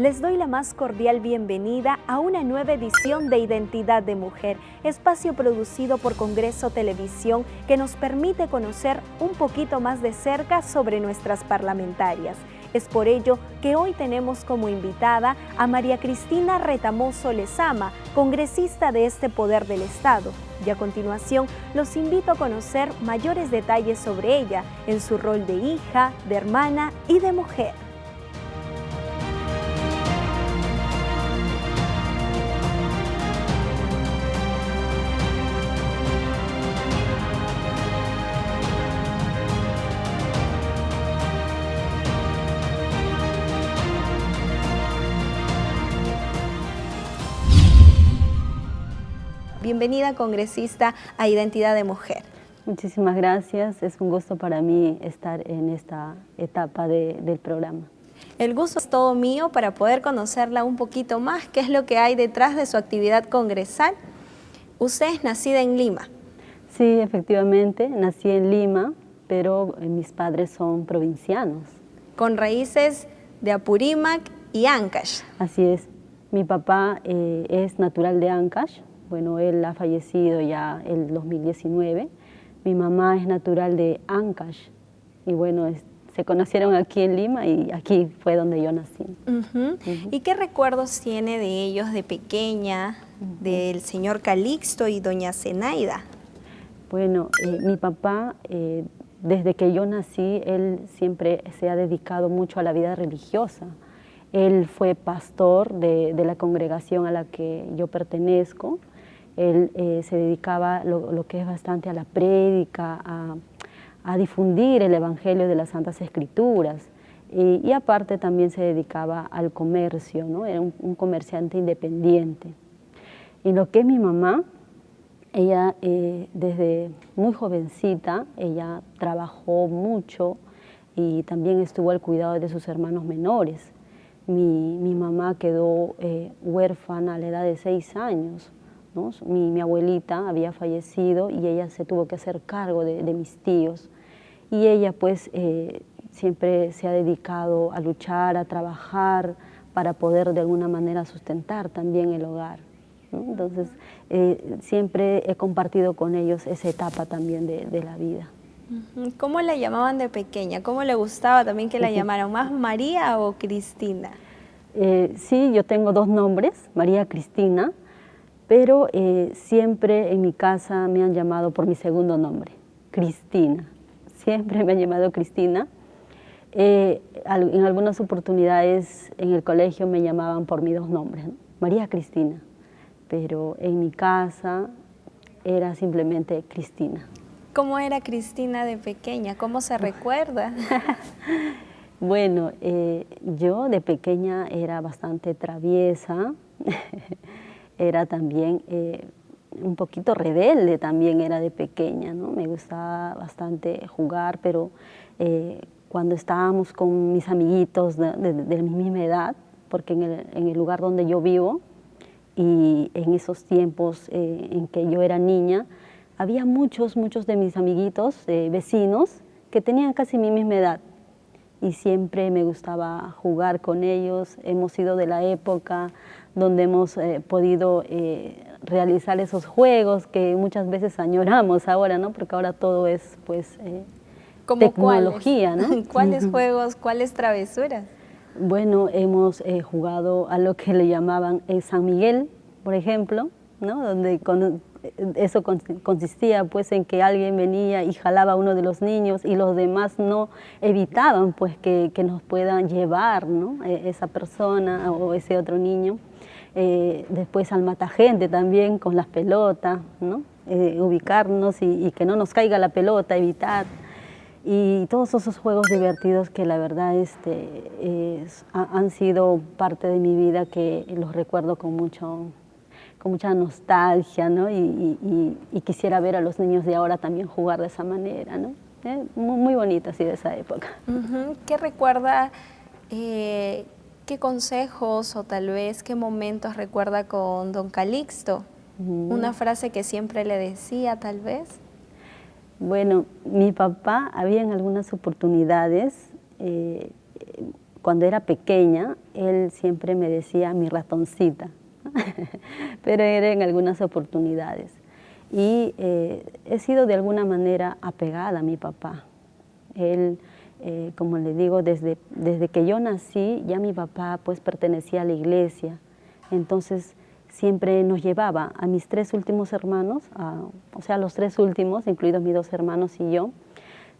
Les doy la más cordial bienvenida a una nueva edición de Identidad de Mujer, espacio producido por Congreso Televisión que nos permite conocer un poquito más de cerca sobre nuestras parlamentarias. Es por ello que hoy tenemos como invitada a María Cristina Retamoso Lezama, congresista de este poder del Estado. Y a continuación los invito a conocer mayores detalles sobre ella en su rol de hija, de hermana y de mujer. Bienvenida, congresista, a Identidad de Mujer. Muchísimas gracias. Es un gusto para mí estar en esta etapa del programa. El gusto es todo mío para poder conocerla un poquito más, qué es lo que hay detrás de su actividad congresal. Usted es nacida en Lima. Sí, efectivamente, nací en Lima, pero mis padres son provincianos. Con raíces de Apurímac y Ancash. Así es. Mi papá es natural de Ancash. Bueno, él ha fallecido ya en 2019. Mi mamá es natural de Ancash. Y bueno, se conocieron aquí en Lima y aquí fue donde yo nací. ¿Y qué recuerdos tiene de ellos de pequeña, del señor Calixto y doña Zenaida? Bueno, mi papá, desde que yo nací, él siempre se ha dedicado mucho a la vida religiosa. Él fue pastor de la congregación a la que yo pertenezco. Él se dedicaba lo que es bastante a la prédica, a difundir el Evangelio de las Santas Escrituras y aparte también se dedicaba al comercio, ¿no? Era un comerciante independiente. Y lo que es mi mamá, ella desde muy jovencita, ella trabajó mucho y también estuvo al cuidado de sus hermanos menores. Mi mamá quedó huérfana a la edad de 6 años. ¿no? Mi abuelita había fallecido y ella se tuvo que hacer cargo de mis tíos. Y ella pues siempre se ha dedicado a luchar, a trabajar para poder de alguna manera sustentar también el hogar, ¿no? Entonces siempre he compartido con ellos esa etapa también de la vida. ¿Cómo la llamaban de pequeña? ¿Cómo le gustaba también que la llamaran? ¿Más María o Cristina? Sí, yo tengo 2 nombres, María Cristina, pero siempre en mi casa me han llamado por mi segundo nombre, Cristina. Siempre me han llamado Cristina. En algunas oportunidades en el colegio me llamaban por mis 2 nombres, ¿no? María Cristina, pero en mi casa era simplemente Cristina. ¿Cómo era Cristina de pequeña? ¿Cómo se recuerda? Bueno, yo de pequeña era bastante traviesa. Era también un poquito rebelde, también era de pequeña, ¿no? Me gustaba bastante jugar, pero cuando estábamos con mis amiguitos de mi misma edad, porque en el lugar donde yo vivo y en esos tiempos en que yo era niña, había muchos de mis amiguitos, vecinos, que tenían casi mi misma edad. Y siempre me gustaba jugar con ellos. Hemos sido de la época donde hemos podido realizar esos juegos que muchas veces añoramos ahora, ¿no? Porque ahora todo es, pues, tecnología, ¿no? ¿Cuáles juegos, cuáles travesuras? Bueno, hemos jugado a lo que le llamaban San Miguel, por ejemplo, ¿no? Donde eso consistía pues en que alguien venía y jalaba a uno de los niños y los demás no evitaban pues que nos puedan llevar, ¿no? Esa persona o ese otro niño. Después al matagente también con las pelotas, ¿no? Ubicarnos y que no nos caiga la pelota, evitar. Y todos esos juegos divertidos que la verdad han sido parte de mi vida, que los recuerdo con mucha nostalgia, ¿no? Y quisiera ver a los niños de ahora también jugar de esa manera, ¿no? Muy bonito así de esa época. ¿Qué recuerda, qué consejos o tal vez qué momentos recuerda con don Calixto? Una frase que siempre le decía tal vez. Bueno, mi papá había en algunas oportunidades cuando era pequeña, él siempre me decía mi ratoncita, pero era en algunas oportunidades. Y he sido de alguna manera apegada a mi papá. Él, como le digo, desde que yo nací, ya mi papá pues pertenecía a la iglesia. Entonces siempre nos llevaba a mis 3 últimos hermanos, o sea, los 3 últimos, incluidos mis 2 hermanos y yo,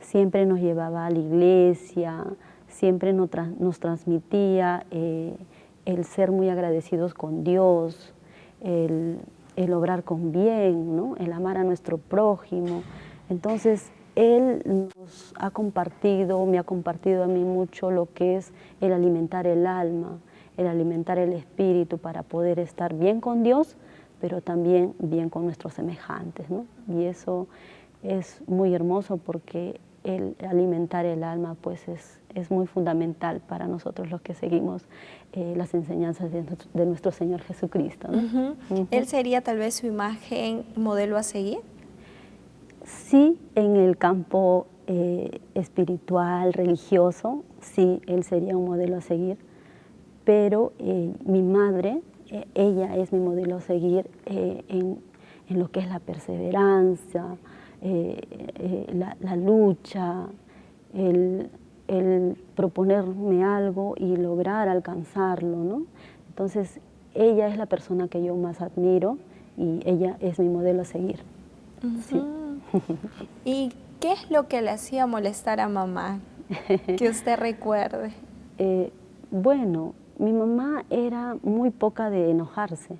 siempre nos llevaba a la iglesia, siempre nos transmitía el ser muy agradecidos con Dios, el obrar con bien, ¿no? El amar a nuestro prójimo. Entonces, Él nos ha compartido, me ha compartido a mí mucho lo que es el alimentar el alma, el alimentar el espíritu para poder estar bien con Dios, pero también bien con nuestros semejantes, ¿no? Y eso es muy hermoso porque el alimentar el alma pues es muy fundamental para nosotros los que seguimos las enseñanzas de nuestro Señor Jesucristo, ¿no? ¿Él sería tal vez su imagen, modelo a seguir? Sí, en el campo espiritual, religioso, sí, él sería un modelo a seguir, pero mi madre, ella es mi modelo a seguir en lo que es la perseverancia, la lucha, el proponerme algo y lograr alcanzarlo, ¿no? Entonces, ella es la persona que yo más admiro y ella es mi modelo a seguir. Sí. ¿Y qué es lo que le hacía molestar a mamá? Que usted recuerde. Bueno, mi mamá era muy poca de enojarse.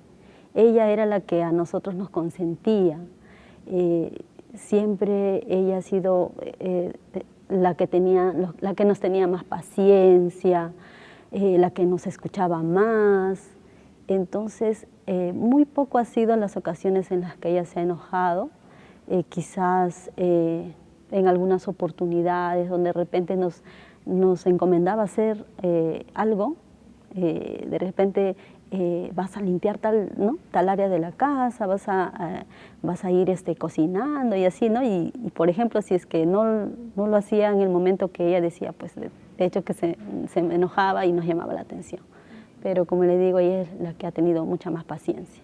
Ella era la que a nosotros nos consentía. Siempre ella ha sido la que nos tenía más paciencia, la que nos escuchaba más. Entonces, muy poco ha sido las ocasiones en las que ella se ha enojado. Quizás en algunas oportunidades donde de repente nos encomendaba hacer algo, de repente vas a limpiar tal área de la casa, vas a ir cocinando y así, ¿no? Y por ejemplo, si es que no lo hacía en el momento que ella decía, pues de hecho que se me enojaba y nos llamaba la atención. Pero como le digo, ella es la que ha tenido mucha más paciencia.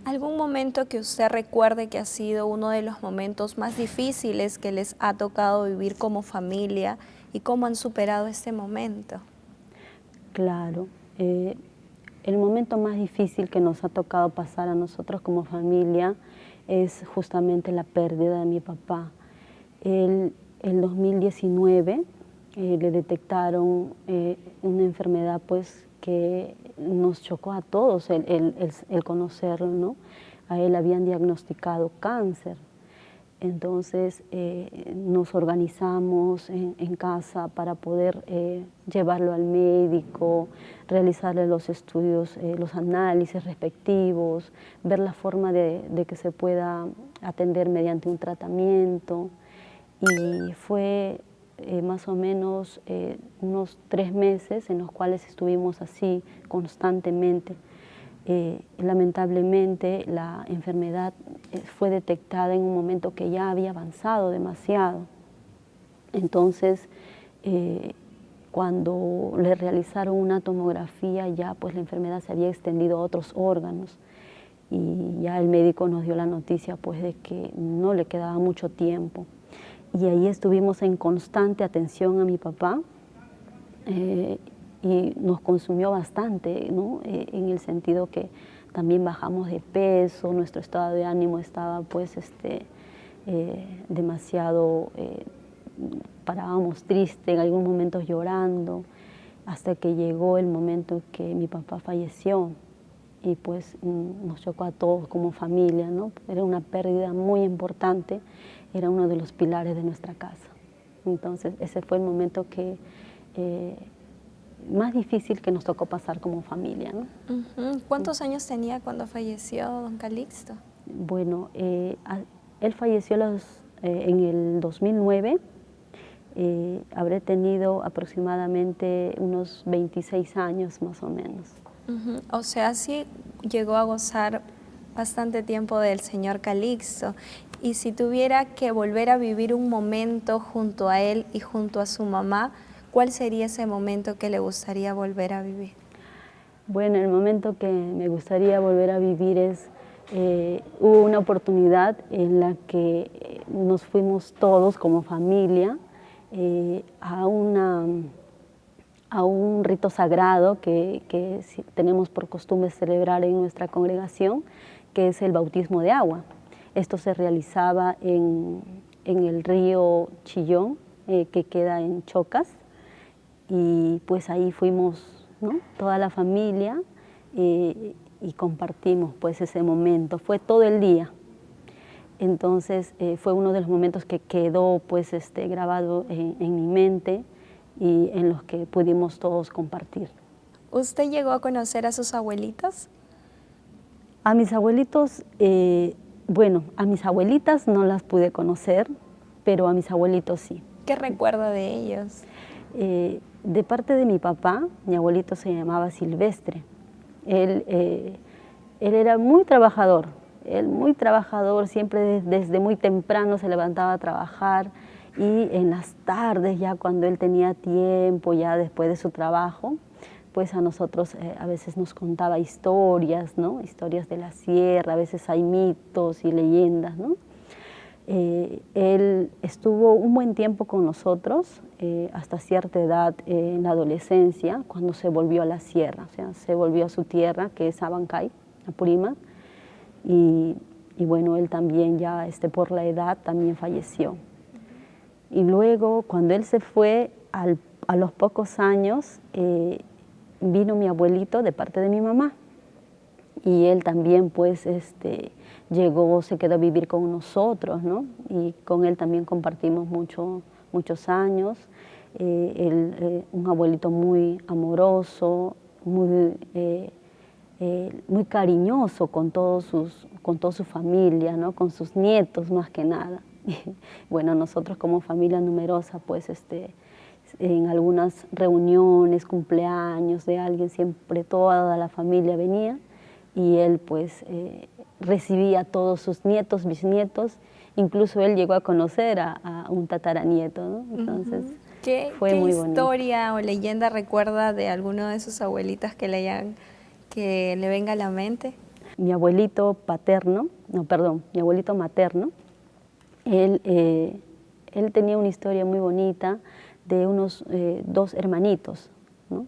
¿Algún momento que usted recuerde que ha sido uno de los momentos más difíciles que les ha tocado vivir como familia y cómo han superado este momento? Claro. El momento más difícil que nos ha tocado pasar a nosotros como familia es justamente la pérdida de mi papá. El 2019 le detectaron una enfermedad pues que nos chocó a todos el conocerlo, ¿no? A él habían diagnosticado cáncer. Entonces nos organizamos en casa para poder llevarlo al médico, realizarle los estudios, los análisis respectivos, ver la forma de que se pueda atender mediante un tratamiento. Y fue más o menos unos 3 meses en los cuales estuvimos así constantemente. Lamentablemente la enfermedad fue detectada en un momento que ya había avanzado demasiado. Entonces, cuando le realizaron una tomografía, ya pues la enfermedad se había extendido a otros órganos y ya el médico nos dio la noticia pues de que no le quedaba mucho tiempo. Y ahí estuvimos en constante atención a mi papá. Y nos consumió bastante, ¿no? En el sentido que también bajamos de peso, nuestro estado de ánimo estaba pues demasiado, parábamos tristes, en algunos momentos llorando, hasta que llegó el momento en que mi papá falleció y pues nos chocó a todos como familia, ¿no? Era una pérdida muy importante, era uno de los pilares de nuestra casa. Entonces ese fue el momento que más difícil que nos tocó pasar como familia, ¿no? ¿Cuántos años tenía cuando falleció don Calixto? Bueno, él falleció en el 2009, habré tenido aproximadamente unos 26 años más o menos. O sea, sí llegó a gozar bastante tiempo del señor Calixto. Y si tuviera que volver a vivir un momento junto a él y junto a su mamá, ¿cuál sería ese momento que le gustaría volver a vivir? Bueno, el momento que me gustaría volver a vivir es, hubo una oportunidad en la que nos fuimos todos como familia a un rito sagrado que tenemos por costumbre celebrar en nuestra congregación, que es el bautismo de agua. Esto se realizaba en el río Chillón, que queda en Chocas, y pues ahí fuimos, ¿no?, toda la familia y compartimos pues ese momento. Fue todo el día. Entonces fue uno de los momentos que quedó pues grabado en mi mente y en los que pudimos todos compartir. ¿Usted llegó a conocer a sus abuelitos? A mis abuelitos, bueno, a mis abuelitas no las pude conocer, pero a mis abuelitos sí. ¿Qué recuerda de ellos? De parte de mi papá, mi abuelito se llamaba Silvestre. Él era muy trabajador, siempre desde muy temprano se levantaba a trabajar, y en las tardes, ya cuando él tenía tiempo, ya después de su trabajo, pues a nosotros a veces nos contaba historias, ¿no?, historias de la sierra, a veces hay mitos y leyendas, ¿no? Él estuvo un buen tiempo con nosotros, hasta cierta edad en la adolescencia, cuando se volvió a la sierra, o sea, se volvió a su tierra, que es Abancay, Apurímac, y bueno, él también ya por la edad también falleció. Y luego, cuando él se fue, a los pocos años, vino mi abuelito de parte de mi mamá, y él también pues llegó, se quedó a vivir con nosotros, ¿no? Y con él también compartimos muchos años. Un abuelito muy amoroso, muy cariñoso con toda su familia, ¿no?, con sus nietos más que nada. Bueno, nosotros como familia numerosa, pues en algunas reuniones, cumpleaños de alguien, siempre toda la familia venía, y él pues recibía a todos sus nietos, bisnietos, incluso él llegó a conocer a un tataranieto, ¿no? Entonces fue muy bonito. ¿Qué historia o leyenda recuerda de alguno de sus abuelitas que le venga a la mente? Mi abuelito materno, él tenía una historia muy bonita de unos dos hermanitos, ¿no?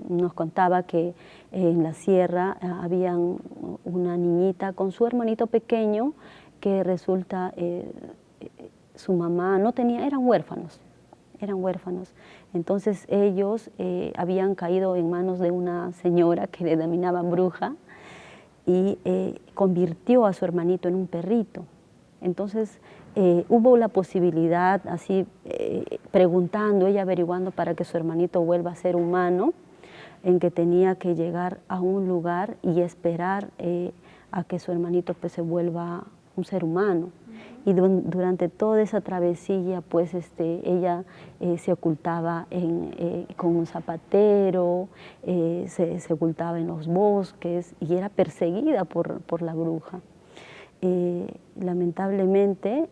Nos contaba que en la sierra había una niñita con su hermanito pequeño, que resulta su mamá no tenía, eran huérfanos. Entonces ellos habían caído en manos de una señora que le denominaban bruja, y convirtió a su hermanito en un perrito. Entonces hubo la posibilidad, así preguntando, ella averiguando para que su hermanito vuelva a ser humano, en que tenía que llegar a un lugar y esperar a que su hermanito pues se vuelva un ser humano. Y durante toda esa travesía, pues ella se ocultaba con un zapatero, se ocultaba en los bosques, y era perseguida por la bruja. Lamentablemente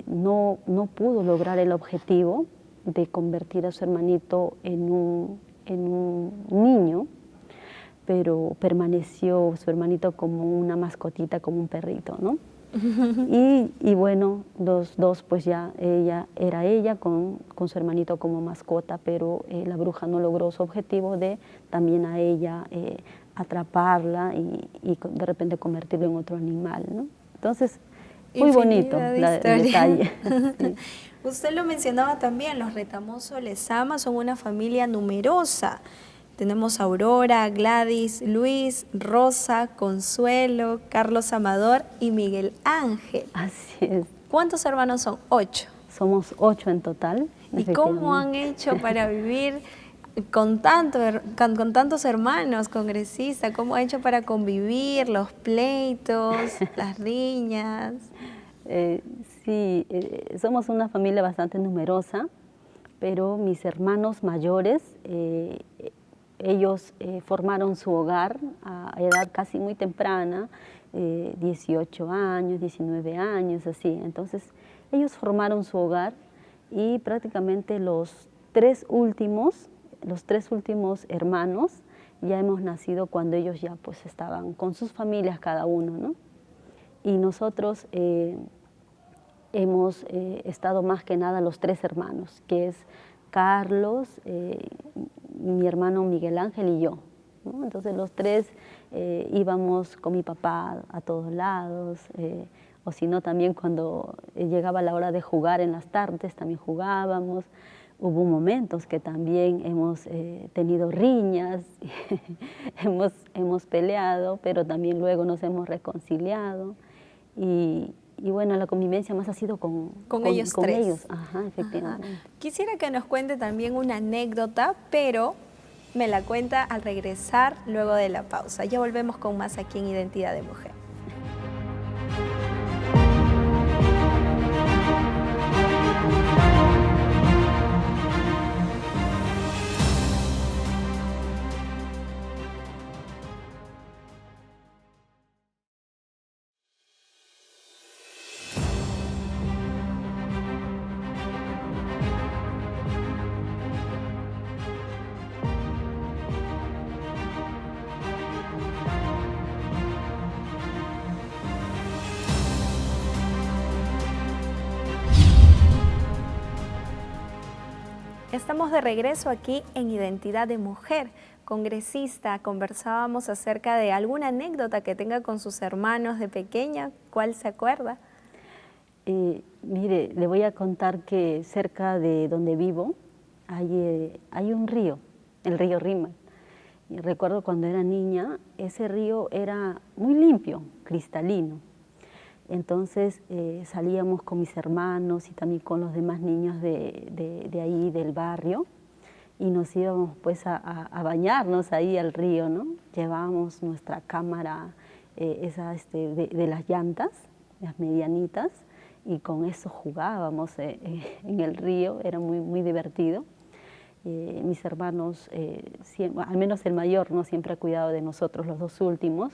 no pudo lograr el objetivo de convertir a su hermanito en un niño, pero permaneció su hermanito como una mascotita, como un perrito, ¿no? Y bueno, los dos pues ya ella con su hermanito como mascota, pero la bruja no logró su objetivo de también a ella atraparla y de repente convertirlo en otro animal, ¿no? Entonces, muy bonito el detalle. Sí. Usted lo mencionaba también, los Retamoso Lezama son una familia numerosa. Tenemos a Aurora, Gladys, Luis, Rosa, Consuelo, Carlos Amador y Miguel Ángel. Así es. ¿Cuántos hermanos son? 8. Somos 8 en total. ¿Y cómo han hecho para vivir con tantos hermanos congresistas? ¿Cómo han hecho para convivir, los pleitos, las riñas? Sí, somos una familia bastante numerosa, pero mis hermanos mayores, ellos formaron su hogar a edad casi muy temprana, 18 años, 19 años, así. Entonces, ellos formaron su hogar y prácticamente los los tres últimos hermanos ya hemos nacido cuando ellos ya pues estaban con sus familias cada uno, ¿no? Y nosotros hemos estado más que nada los tres hermanos, que es Carlos, mi hermano Miguel Ángel y yo, ¿no? Entonces los tres íbamos con mi papá a todos lados, o si no también cuando llegaba la hora de jugar en las tardes también jugábamos. Hubo momentos que también hemos tenido riñas, hemos peleado, pero también luego nos hemos reconciliado. Y bueno, la convivencia más ha sido con ellos tres. Ellos. Ajá, efectivamente. Ajá. Quisiera que nos cuente también una anécdota, pero me la cuenta al regresar luego de la pausa. Ya volvemos con más aquí en Identidad de Mujer. Estamos de regreso aquí en Identidad de Mujer. Congresista, conversábamos acerca de alguna anécdota que tenga con sus hermanos de pequeña. ¿Cuál se acuerda? Mire, le voy a contar que cerca de donde vivo hay un río, el río Rímac. Y recuerdo cuando era niña, ese río era muy limpio, cristalino. Entonces salíamos con mis hermanos y también con los demás niños de ahí, del barrio, y nos íbamos pues a bañarnos ahí al río, ¿no? Llevábamos nuestra cámara de las llantas, las medianitas, y con eso jugábamos en el río, era muy, muy divertido. Mis hermanos, al menos el mayor, ¿no? Siempre ha cuidado de nosotros, los dos últimos.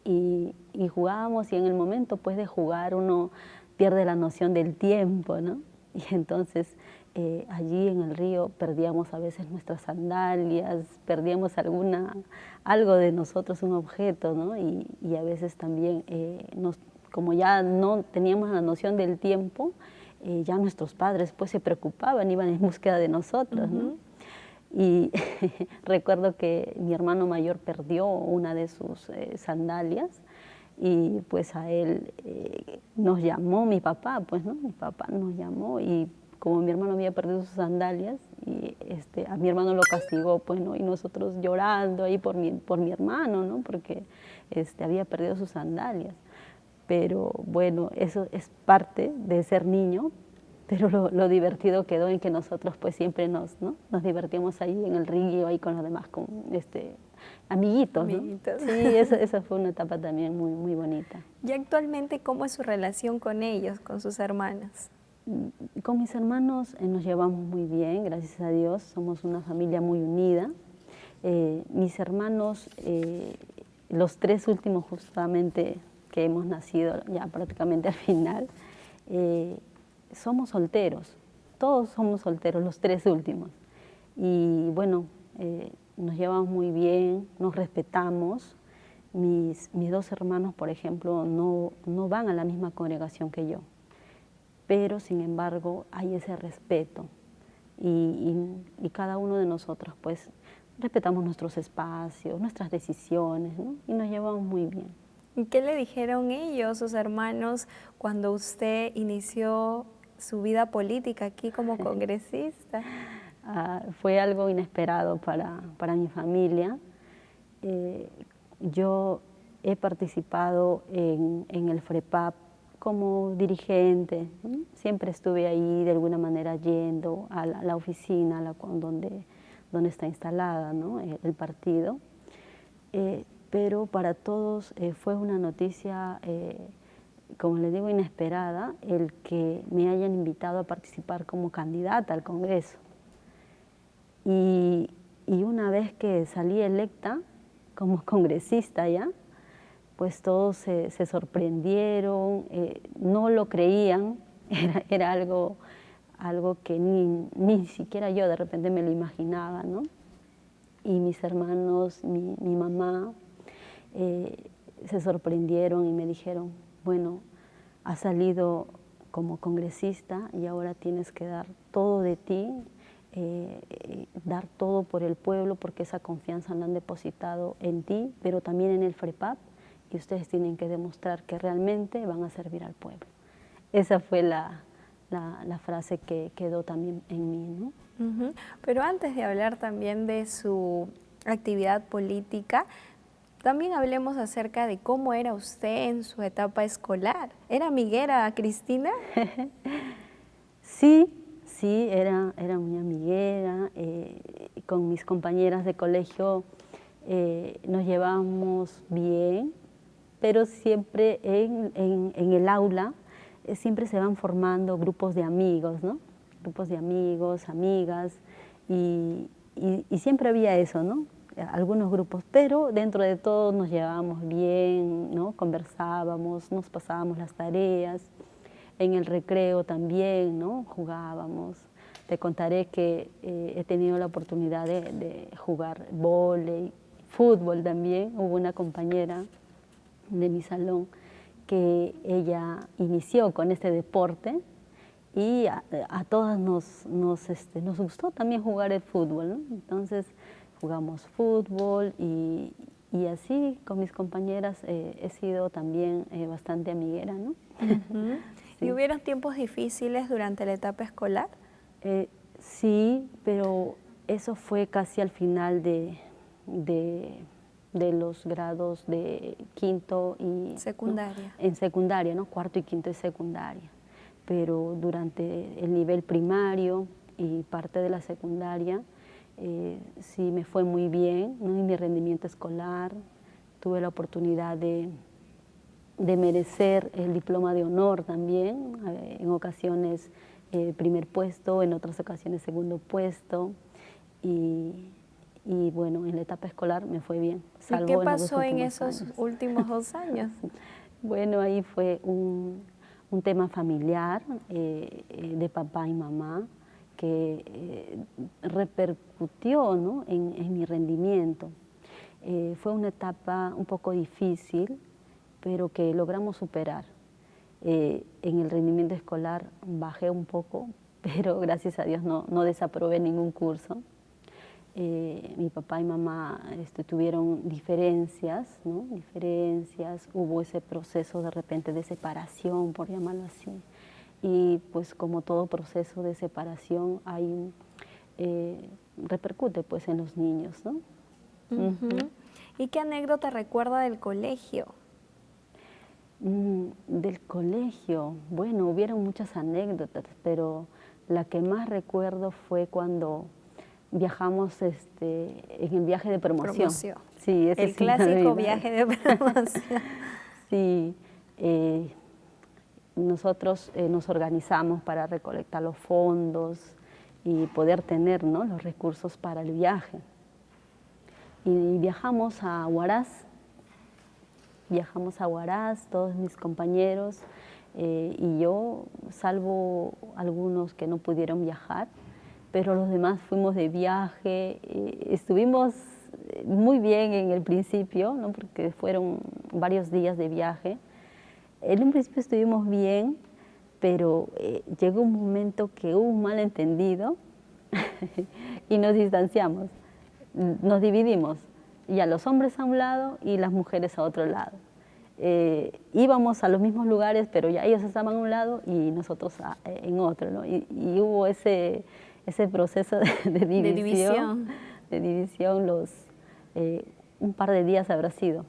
Y jugábamos, y en el momento pues de jugar uno pierde la noción del tiempo, ¿no? Y entonces allí en el río perdíamos a veces nuestras sandalias, perdíamos algo de nosotros, un objeto, ¿no? Y a veces también, como ya no teníamos la noción del tiempo, ya nuestros padres pues se preocupaban, iban en búsqueda de nosotros, ¿no? Y recuerdo que mi hermano mayor perdió una de sus sandalias, y pues a él nos llamó mi papá, pues, ¿no? Mi papá nos llamó, y como mi hermano había perdido sus sandalias, y a mi hermano lo castigó, pues, ¿no? Y nosotros llorando ahí por mi hermano, ¿no? Porque había perdido sus sandalias. Pero bueno, eso es parte de ser niño. Pero lo divertido quedó en que nosotros pues siempre nos divertíamos ahí en el río, ahí con los demás, con amiguitos, ¿no? Sí, esa fue una etapa también muy, muy bonita. ¿Y actualmente cómo es su relación con ellos, con sus hermanos? Con mis hermanos nos llevamos muy bien, gracias a Dios, somos una familia muy unida. Mis hermanos, los tres últimos justamente que hemos nacido ya prácticamente al final, somos solteros, todos somos solteros, los tres últimos. Y bueno, nos llevamos muy bien, nos respetamos. Mis dos hermanos, por ejemplo, no van a la misma congregación que yo, pero sin embargo hay ese respeto. Y cada uno de nosotros pues respetamos nuestros espacios, nuestras decisiones, ¿no? Y nos llevamos muy bien. ¿Y qué le dijeron ellos, sus hermanos, cuando usted inició su vida política aquí como congresista? Fue algo inesperado para mi familia. Yo he participado en el FREPAP como dirigente, ¿no? Siempre estuve ahí de alguna manera yendo a la oficina donde está instalada, ¿no? el partido. Pero para todos fue una noticia, como les digo, inesperada, el que me hayan invitado a participar como candidata al Congreso. Y una vez que salí electa como congresista ya, pues todos se sorprendieron, no lo creían, era algo algo que ni siquiera yo de repente me lo imaginaba, ¿no? Y mis hermanos, mi mamá, se sorprendieron y me dijeron, bueno, has salido como congresista y ahora tienes que dar todo de ti, dar todo por el pueblo, porque esa confianza la han depositado en ti, pero también en el FREPAP, y ustedes tienen que demostrar que realmente van a servir al pueblo. Esa fue la frase que quedó también en mí, ¿no? Pero antes de hablar también de su actividad política, también hablemos acerca de cómo era usted en su etapa escolar. ¿Era amiguera, Cristina? Sí, era muy amiguera. Con mis compañeras de colegio nos llevábamos bien, pero siempre en el aula siempre se van formando grupos de amigos, ¿no? Grupos de amigos, amigas, y siempre había eso, ¿no? Algunos grupos, pero dentro de todo nos llevábamos bien, ¿no? Conversábamos, nos pasábamos las tareas, en el recreo también, ¿no? Jugábamos. Te contaré que he tenido la oportunidad de jugar vóley, fútbol también. Hubo una compañera de mi salón que ella inició con este deporte y a todas nos gustó también jugar el fútbol, ¿no? Entonces jugamos fútbol y así con mis compañeras he sido también bastante amiguera, ¿no? Sí. ¿Y hubieron tiempos difíciles durante la etapa escolar? Sí, pero eso fue casi al final de los grados de quinto y... Secundaria. ¿no? En secundaria, ¿no? Cuarto y quinto de secundaria. Pero durante el nivel primario y parte de la secundaria, sí me fue muy bien, ¿no? En mi rendimiento escolar. Tuve la oportunidad de merecer el diploma de honor también, en ocasiones primer puesto, en otras ocasiones segundo puesto, y bueno, en la etapa escolar me fue bien. ¿Y qué pasó en esos últimos 2 años? Bueno, ahí fue un tema familiar de papá y mamá que repercutió, ¿no? en mi rendimiento. Fue una etapa un poco difícil, pero que logramos superar. En el rendimiento escolar bajé un poco, pero gracias a Dios no desaprobé ningún curso. Mi papá y mamá tuvieron diferencias, ¿no? Hubo ese proceso de repente de separación, por llamarlo así. Y pues como todo proceso de separación repercute pues en los niños, ¿no? ¿Y qué anécdota recuerda del colegio? Del colegio, bueno, hubieron muchas anécdotas, pero la que más recuerdo fue cuando viajamos en el viaje de promoción. Sí, ese el clásico viaje de promoción. Sí, nosotros nos organizamos para recolectar los fondos y poder tener, ¿no? los recursos para el viaje. Y viajamos a Huaraz. Todos mis compañeros y yo, salvo algunos que no pudieron viajar, pero los demás fuimos de viaje. Estuvimos muy bien en el principio, ¿no? Porque fueron varios días de viaje. En un principio estuvimos bien, pero llegó un momento que hubo un malentendido y nos distanciamos, nos dividimos. Ya los hombres a un lado y las mujeres a otro lado. Íbamos a los mismos lugares, pero ya ellos estaban a un lado y nosotros en otro, ¿no? Y hubo ese proceso de división, un par de días habrá sido.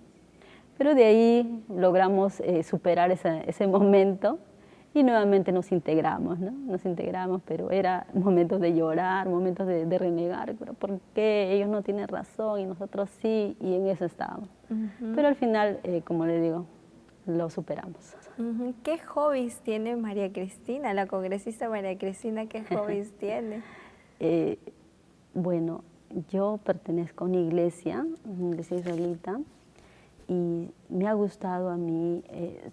Pero de ahí logramos superar ese momento y nuevamente nos integramos, ¿no? Nos integramos, pero era momentos de llorar, momentos de renegar, pero ¿por qué ellos no tienen razón y nosotros sí? Y en eso estábamos. Pero al final, como le digo, lo superamos. ¿Qué hobbies tiene María Cristina, la congresista María Cristina? ¿Qué hobbies tiene? Bueno, yo pertenezco a una iglesia israelita, y me ha gustado a mí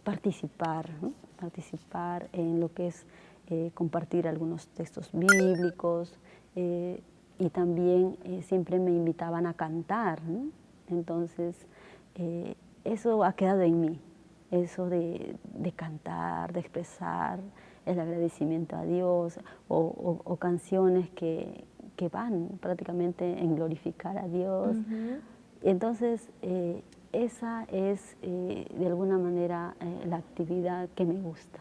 participar, ¿no? participar en lo que es compartir algunos textos bíblicos, y también siempre me invitaban a cantar, ¿no? Entonces, eso ha quedado en mí, eso de cantar, de expresar el agradecimiento a Dios, o canciones que van prácticamente en glorificar a Dios. Entonces, esa es de alguna manera la actividad que me gusta,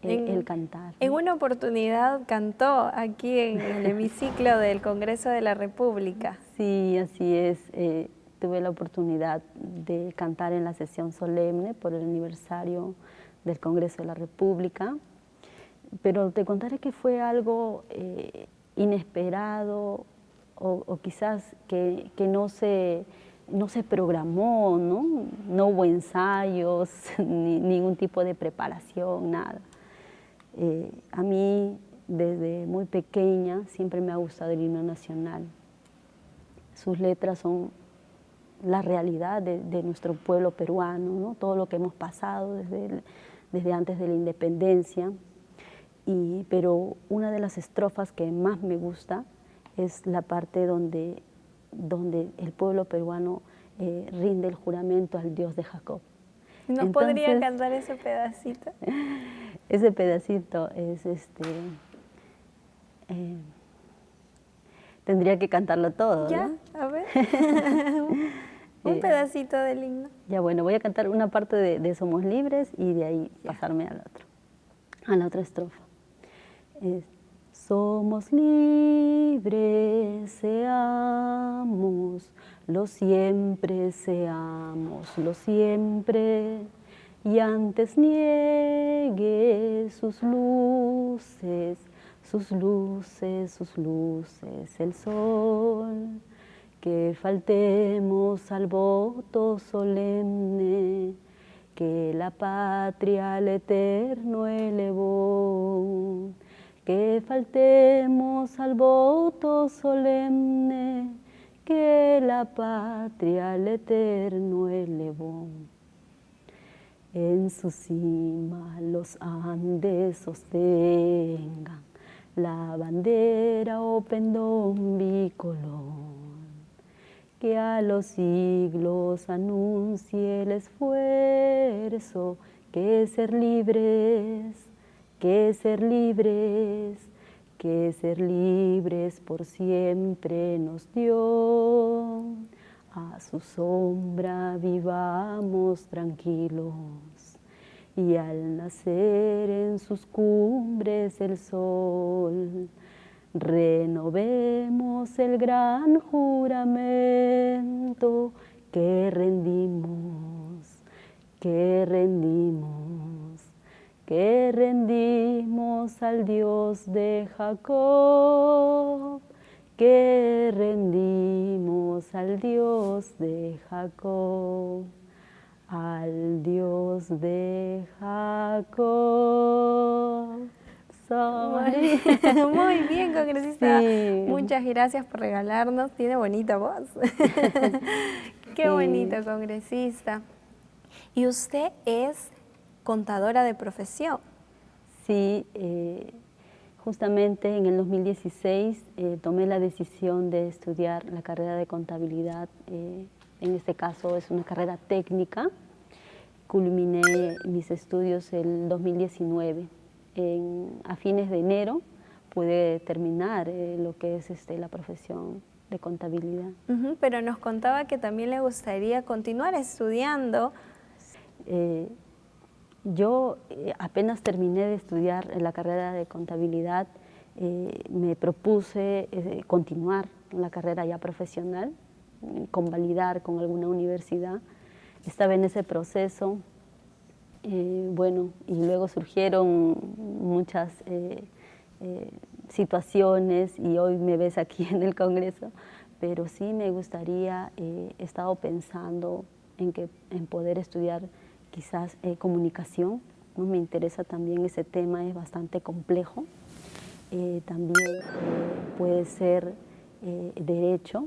el cantar, ¿no? En una oportunidad cantó aquí en el hemiciclo del Congreso de la República. Sí, así es. Tuve la oportunidad de cantar en la sesión solemne por el aniversario del Congreso de la República, pero te contaré que fue algo inesperado, o quizás que no se programó, ¿no? No hubo ensayos, ni ningún tipo de preparación, nada. A mí, desde muy pequeña, siempre me ha gustado el himno nacional. Sus letras son la realidad de nuestro pueblo peruano, ¿no? Todo lo que hemos pasado desde antes de la independencia. Pero una de las estrofas que más me gusta es la parte donde el pueblo peruano rinde el juramento al Dios de Jacob. ¿Nos podría cantar ese pedacito? Ese pedacito es tendría que cantarlo todo, ya, ¿no? A ver. Un pedacito del himno. Ya, bueno, voy a cantar una parte de Somos Libres y de ahí pasarme a la otra estrofa. Somos libres, seamos los siempre, seamos los siempre, y antes niegue sus luces, sus luces, sus luces el sol, que faltemos al voto solemne que la patria al eterno elevó, que faltemos al voto solemne que la patria al eterno elevó. En su cima los Andes sostengan la bandera o pendón bicolor, que a los siglos anuncie el esfuerzo, que ser libres, que ser libres, que ser libres por siempre nos dio. A su sombra vivamos tranquilos, y al nacer en sus cumbres el sol, renovemos el gran juramento que rendimos, que rendimos, que rendimos al Dios de Jacob, que rendimos al Dios de Jacob, al Dios de Jacob. Muy bien, congresista. Sí. Muchas gracias por regalarnos. Tiene bonita voz. Qué bonito, congresista. ¿Y usted es contadora de profesión? Sí, justamente en el 2016 tomé la decisión de estudiar la carrera de contabilidad. En este caso es una carrera técnica. Culminé mis estudios el 2019. A fines de enero pude terminar lo que es la profesión de contabilidad. Pero nos contaba que también le gustaría continuar estudiando. Yo apenas terminé de estudiar la carrera de contabilidad, me propuse continuar la carrera ya profesional, convalidar con alguna universidad. Estaba en ese proceso. Bueno, y luego surgieron muchas situaciones y hoy me ves aquí en el Congreso, pero sí me gustaría, he estado pensando en poder estudiar quizás comunicación, ¿no? Me interesa también ese tema, es bastante complejo. También puede ser derecho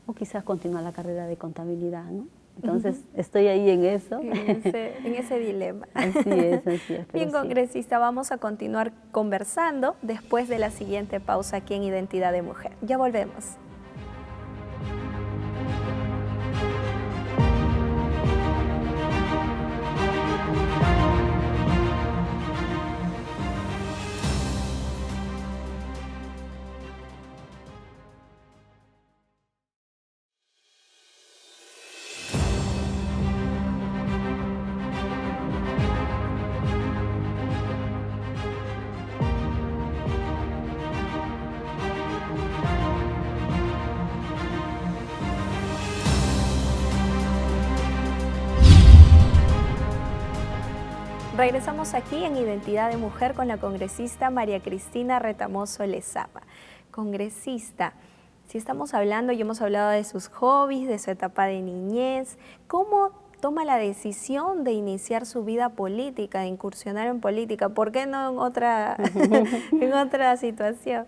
o quizás continuar la carrera de contabilidad, ¿no? Entonces, estoy ahí en eso. En ese dilema. Así es, así es. Bien, congresista, vamos a continuar conversando después de la siguiente pausa aquí en Identidad de Mujer. Ya volvemos. Regresamos aquí en Identidad de Mujer con la congresista María Cristina Retamoso Lezama. Congresista, si estamos hablando y hemos hablado de sus hobbies, de su etapa de niñez, ¿cómo toma la decisión de iniciar su vida política, de incursionar en política? ¿Por qué no en otra, en otra situación?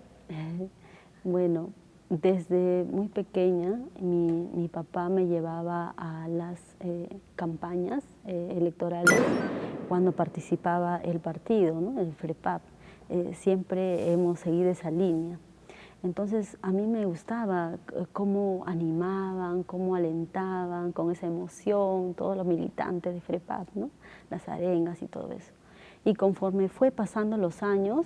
Bueno, desde muy pequeña mi papá me llevaba a las campañas electorales cuando participaba el partido, ¿no? El FREPAP. Siempre hemos seguido esa línea. Entonces a mí me gustaba cómo animaban, cómo alentaban con esa emoción todos los militantes de FREPAP, ¿no? Las arengas y todo eso. Y conforme fue pasando los años,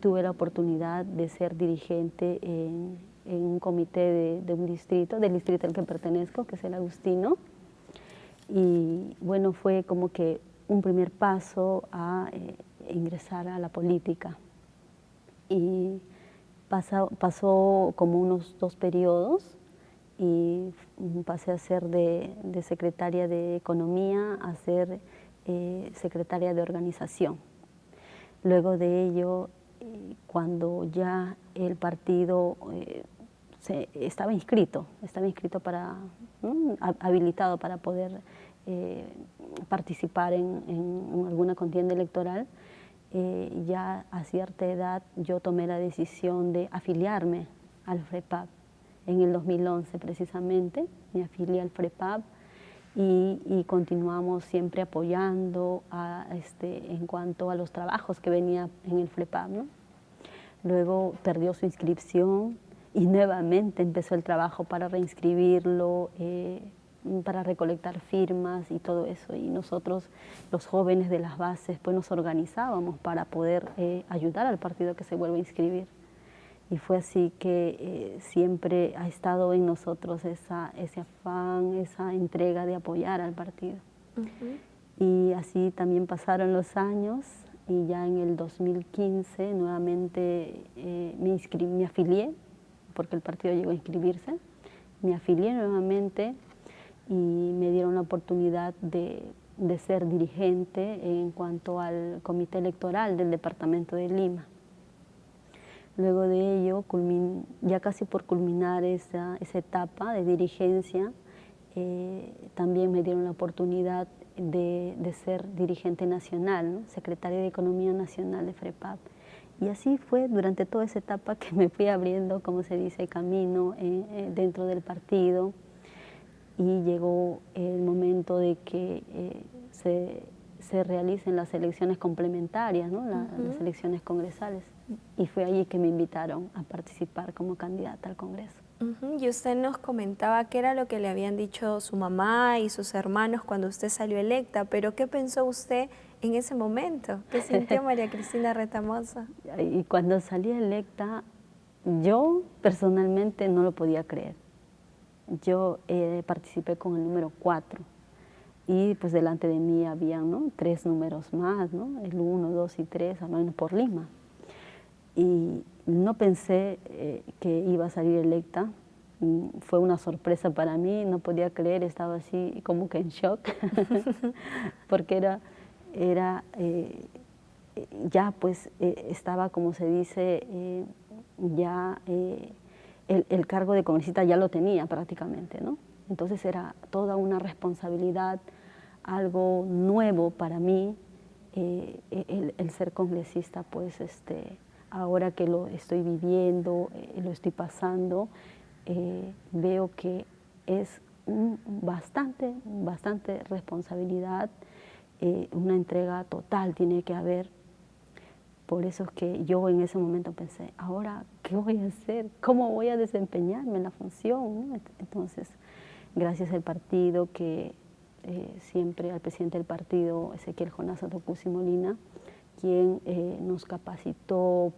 tuve la oportunidad de ser dirigente en un comité de un distrito, del distrito al que pertenezco, que es el Agustino. Y bueno, fue como que un primer paso a ingresar a la política. Y pasó como unos 2 periodos y pasé a ser de secretaria de Economía a ser secretaria de Organización. Luego de ello, cuando ya el partido estaba inscrito para, habilitado para poder participar en alguna contienda electoral, ya a cierta edad yo tomé la decisión de afiliarme al FREPAP. En el 2011 precisamente me afilié al FREPAP y continuamos siempre apoyando en cuanto a los trabajos que venía en el FREPAP, ¿no? Luego perdió su inscripción y nuevamente empezó el trabajo para reinscribirlo, para recolectar firmas y todo eso. Y nosotros, los jóvenes de las bases, pues nos organizábamos para poder ayudar al partido que se vuelva a inscribir. Y fue así que siempre ha estado en nosotros ese afán, esa entrega de apoyar al partido. Y así también pasaron los años y ya en el 2015 nuevamente me afilié, porque el partido llegó a inscribirse. Me afilié nuevamente y me dieron la oportunidad de ser dirigente en cuanto al comité electoral del departamento de Lima. Luego de ello, ya casi por culminar esa etapa de dirigencia, también me dieron la oportunidad de ser dirigente nacional, ¿no? Secretaria de Economía Nacional de FREPAP. Y así fue durante toda esa etapa que me fui abriendo, como se dice, camino dentro del partido. Y llegó el momento de que se realicen las elecciones complementarias, ¿no? Las elecciones congresales. Y fue allí que me invitaron a participar como candidata al Congreso. Y usted nos comentaba qué era lo que le habían dicho su mamá y sus hermanos cuando usted salió electa, pero ¿qué pensó usted en ese momento? ¿Qué sintió María Cristina Retamoso? Y cuando salí electa, yo personalmente no lo podía creer. Yo participé con el número 4 y pues delante de mí habían, ¿no?, 3 números más, ¿no?, el 1, 2 y 3, al menos por Lima. Y no pensé que iba a salir electa. Fue una sorpresa para mí, no podía creer, estaba así como que en shock, porque ya pues estaba, como se dice, ya el cargo de congresista ya lo tenía prácticamente, ¿no? Entonces era toda una responsabilidad, algo nuevo para mí, el ser congresista, pues ahora que lo estoy viviendo, lo estoy pasando, veo que es bastante responsabilidad, una entrega total tiene que haber. Por eso es que yo en ese momento pensé, ahora, ¿qué voy a hacer? ¿Cómo voy a desempeñarme en la función? ¿No? Entonces, gracias al partido, que siempre al presidente del partido, Ezequiel Jonás Santocuzzi Molina, quien nos capacitó,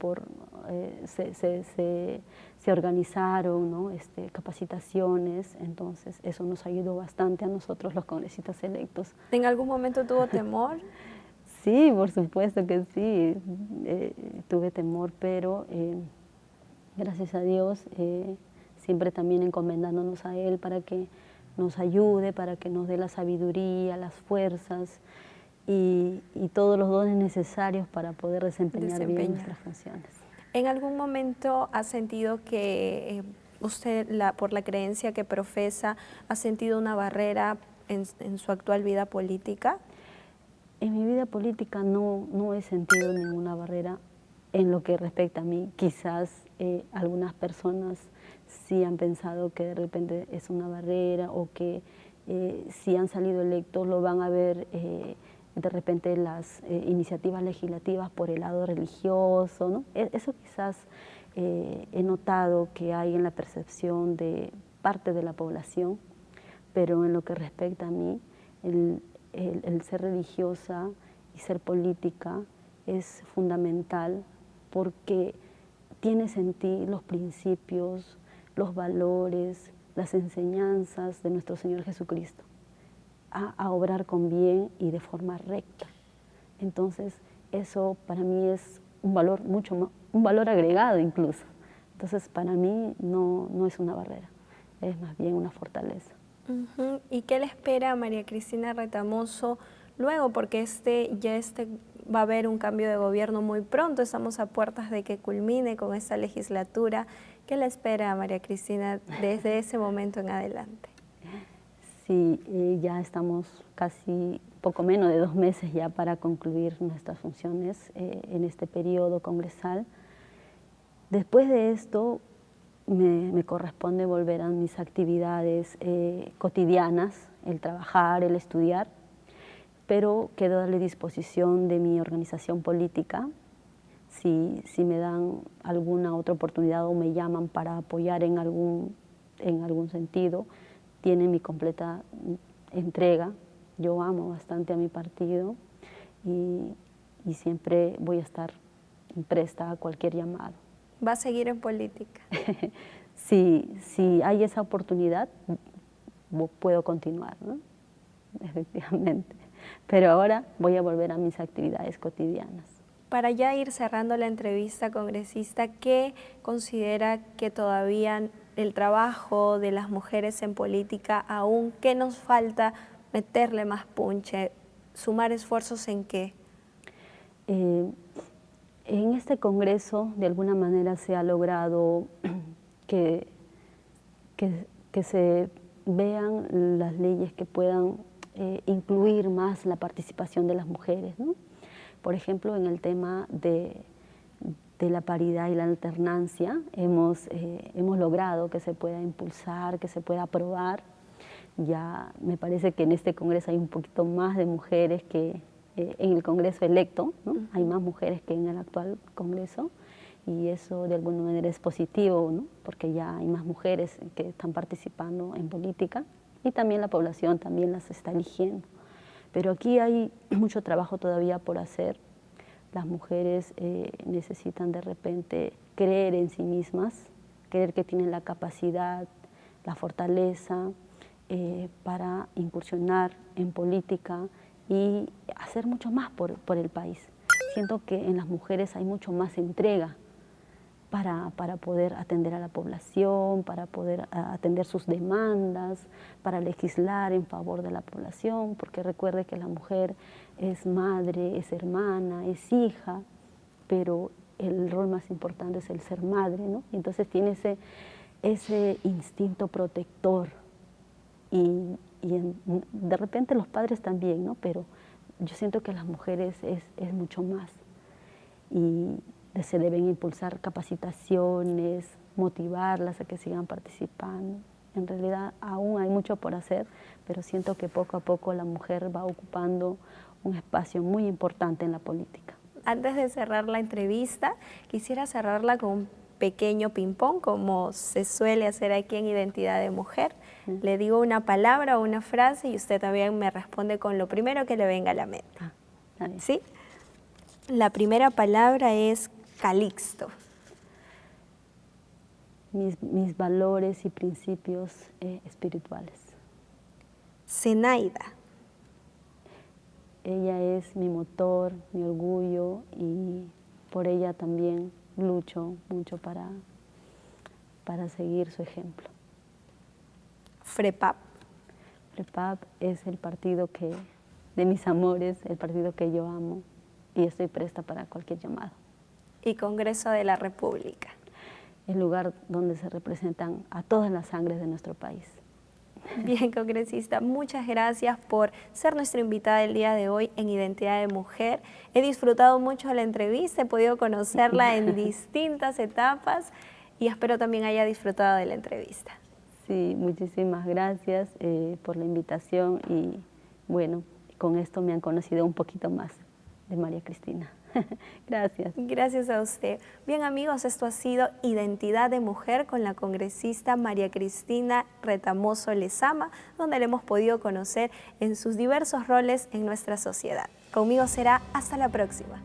se organizaron, ¿no? Capacitaciones, entonces eso nos ayudó bastante a nosotros los congresistas electos. ¿En algún momento tuvo temor? Sí, por supuesto que sí, tuve temor, pero gracias a Dios, siempre también encomendándonos a Él para que nos ayude, para que nos dé la sabiduría, las fuerzas y todos los dones necesarios para poder desempeñar bien nuestras funciones. ¿En algún momento ha sentido que usted, por la creencia que profesa, ha sentido una barrera en su actual vida política? En mi vida política no he sentido ninguna barrera en lo que respecta a mí. Quizás algunas personas sí han pensado que de repente es una barrera o que si han salido electos lo van a ver de repente las iniciativas legislativas por el lado religioso, ¿no? Eso quizás he notado que hay en la percepción de parte de la población, pero en lo que respecta a mí, el ser religiosa y ser política es fundamental porque tienes en ti los principios, los valores, las enseñanzas de nuestro Señor Jesucristo a obrar con bien y de forma recta. Entonces eso para mí es un valor mucho más, un valor agregado incluso. Entonces para mí no es una barrera, es más bien una fortaleza. ¿Y qué le espera a María Cristina Retamoso luego? Porque va a haber un cambio de gobierno muy pronto, estamos a puertas de que culmine con esta legislatura. ¿Qué le espera a María Cristina desde ese momento en adelante? Sí, ya estamos casi poco menos de 2 meses ya para concluir nuestras funciones en este periodo congresal. Después de esto me corresponde volver a mis actividades cotidianas, el trabajar, el estudiar, pero quedo a la disposición de mi organización política. Si me dan alguna otra oportunidad o me llaman para apoyar en algún sentido, tiene mi completa entrega. Yo amo bastante a mi partido y siempre voy a estar presta a cualquier llamado. ¿Va a seguir en política? Si hay esa oportunidad, puedo continuar, ¿no? Efectivamente. Pero ahora voy a volver a mis actividades cotidianas. Para ya ir cerrando la entrevista, congresista, ¿qué considera que todavía el trabajo de las mujeres en política aún, qué nos falta meterle más punche, sumar esfuerzos en qué? En este Congreso, de alguna manera, se ha logrado que se vean las leyes que puedan incluir más la participación de las mujeres, ¿no? Por ejemplo, en el tema de la paridad y la alternancia, hemos logrado que se pueda impulsar, que se pueda aprobar. Ya me parece que en este Congreso hay un poquito más de mujeres que en el Congreso electo, ¿no? Hay más mujeres que en el actual Congreso y eso de alguna manera es positivo, ¿no? Porque ya hay más mujeres que están participando en política y también la población también las está eligiendo. Pero aquí hay mucho trabajo todavía por hacer. Las mujeres necesitan de repente creer en sí mismas, creer que tienen la capacidad, la fortaleza para incursionar en política y hacer mucho más por el país. Siento que en las mujeres hay mucho más entrega para poder atender a la población, para poder atender sus demandas, para legislar en favor de la población, porque recuerde que la mujer es madre, es hermana, es hija, pero el rol más importante es el ser madre, ¿no? Entonces tiene ese instinto protector y de repente los padres también, ¿no? Pero yo siento que las mujeres es mucho más y se deben impulsar capacitaciones, motivarlas a que sigan participando. En realidad aún hay mucho por hacer, pero siento que poco a poco la mujer va ocupando un espacio muy importante en la política. Antes de cerrar la entrevista, quisiera cerrarla con un pequeño ping-pong, como se suele hacer aquí en Identidad de Mujer. Le digo una palabra o una frase y usted también me responde con lo primero que le venga a la mente. ¿Sí? La primera palabra es Calixto. Mis valores y principios espirituales. Zenaida. Ella es mi motor, mi orgullo, y por ella también lucho mucho para seguir su ejemplo. FREPAP. FREPAP es el partido de mis amores, el partido que yo amo, y estoy presta para cualquier llamado. Y Congreso de la República. El lugar donde se representan a todas las sangres de nuestro país. Bien, congresista, muchas gracias por ser nuestra invitada el día de hoy en Identidad de Mujer. He disfrutado mucho de la entrevista, he podido conocerla en distintas etapas y espero también haya disfrutado de la entrevista. Sí, muchísimas gracias por la invitación y bueno, con esto me han conocido un poquito más de María Cristina. Gracias. Gracias a usted. Bien, amigos, esto ha sido Identidad de Mujer con la congresista María Cristina Retamoso Lezama, donde le hemos podido conocer en sus diversos roles en nuestra sociedad. Conmigo será hasta la próxima.